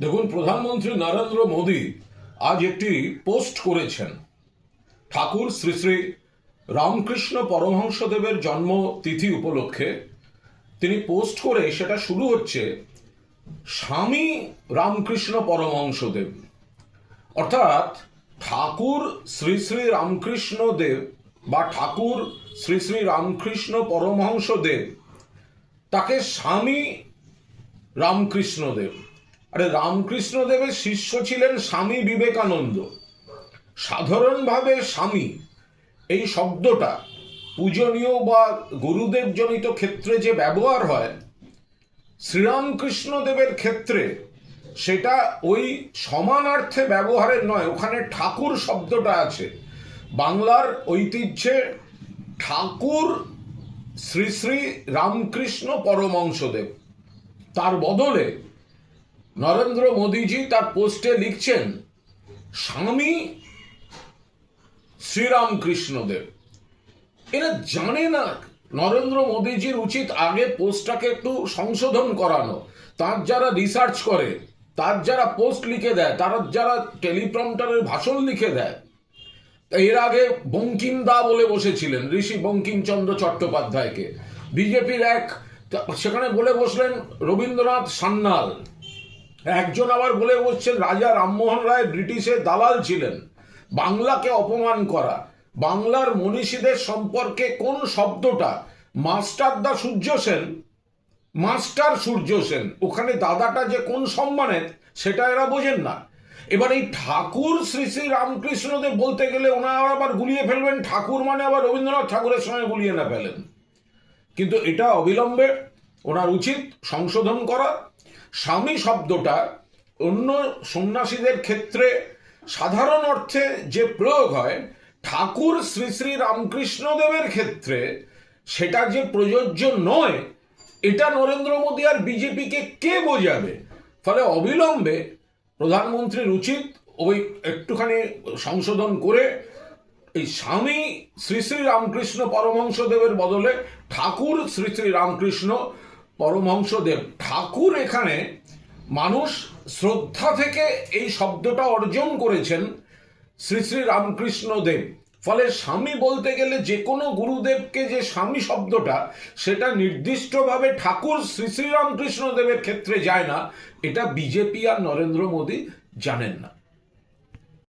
দেখুন, প্রধানমন্ত্রী নরেন্দ্র মোদী আজ একটি পোস্ট করেছেন। ঠাকুর শ্রী শ্রী রামকৃষ্ণ পরমহংসদেবের জন্মতিথি উপলক্ষে তিনি পোস্ট করে সেটা শুরু হচ্ছে স্বামী রামকৃষ্ণ পরমহংসদেব, অর্থাৎ ঠাকুর শ্রী শ্রী রামকৃষ্ণ দেব বা ঠাকুর শ্রী শ্রী রামকৃষ্ণ পরমহংসদেব, তাকে স্বামী রামকৃষ্ণদেব। আরে রামকৃষ্ণদেবের শিষ্য ছিলেন স্বামী বিবেকানন্দ। সাধারণভাবে স্বামী এই শব্দটা পূজনীয় বা গুরুদেব জনিত ক্ষেত্রে যে ব্যবহার হয়, শ্রীরামকৃষ্ণদেবের ক্ষেত্রে সেটা ওই সমানার্থে ব্যবহারের নয়, ওখানে ঠাকুর শব্দটা আছে। বাংলার ঐতিহ্যে ঠাকুর শ্রী শ্রী রামকৃষ্ণ পরমহংসদেব, তার বদলে নরেন্দ্র মোদীজি তার পোস্টে লিখছেন স্বামী শ্রীরামকৃষ্ণদেব। এরা জানে না। নরেন্দ্র মোদীজির উচিত আগে পোস্টটাকে একটু সংশোধন করানো। তার যারা রিসার্চ করে, তার যারা পোস্ট লিখে দেয়, তারা যারা টেলিপ্রম্পটারের ভাষণ লিখে দেয়, এর আগে বঙ্কিম দা বলে বসেছিলেন ঋষি বঙ্কিমচন্দ্র চট্টোপাধ্যায়কে, বিজেপির এক সেখানে বলে বসলেন রবীন্দ্রনাথ সান্যাল, একজন আবার বলে বসছেন রাজা রামমোহন রায় ব্রিটিশের দালাল ছিলেন। বাংলাকে অপমান করা, বাংলার মনীষীদের সম্পর্কে কোন শব্দটা মাস্টারদা সূর্য সেন, মাস্টার সূর্য সেন, ওখানে দাদাটা যে কোন সম্মানের সেটা এরা বোঝেন না। এবার এই ঠাকুর শ্রী শ্রী রামকৃষ্ণদেব বলতে গেলে ওনারা আবার গুলিয়ে ফেলবেন ঠাকুর মানে আবার রবীন্দ্রনাথ ঠাকুরের সঙ্গে গুলিয়ে না ফেলেন। কিন্তু এটা অবিলম্বে ওনার উচিত সংশোধন করা। স্বামী শব্দটা অন্য সন্ন্যাসীদের ক্ষেত্রে সাধারণ অর্থে যে প্রয়োগ হয়, ঠাকুর শ্রী শ্রী রামকৃষ্ণদেবের ক্ষেত্রে সেটা যে প্রযোজ্য নয়, এটা নরেন্দ্র মোদী আর বিজেপিকে কে বোঝাবে? ফলে অবিলম্বে প্রধানমন্ত্রীর উচিত ওই একটুখানি সংশোধন করে এই স্বামী শ্রী শ্রী রামকৃষ্ণ পরমহংসদেবের বদলে ঠাকুর শ্রী শ্রী রামকৃষ্ণ পরমহংসদেব। ঠাকুর এখানে মানুষ শ্রদ্ধা থেকে এই শব্দটা অর্জন করেছেন শ্রী শ্রী রামকৃষ্ণ দেব। ফলে স্বামী বলতে গেলে যে কোনো গুরুদেবকে যে স্বামী শব্দটা, সেটা নির্দিষ্টভাবে ঠাকুর শ্রী শ্রী রামকৃষ্ণ দেবের ক্ষেত্রে যায় না। এটা বিজেপি আর নরেন্দ্র মোদী জানেন না।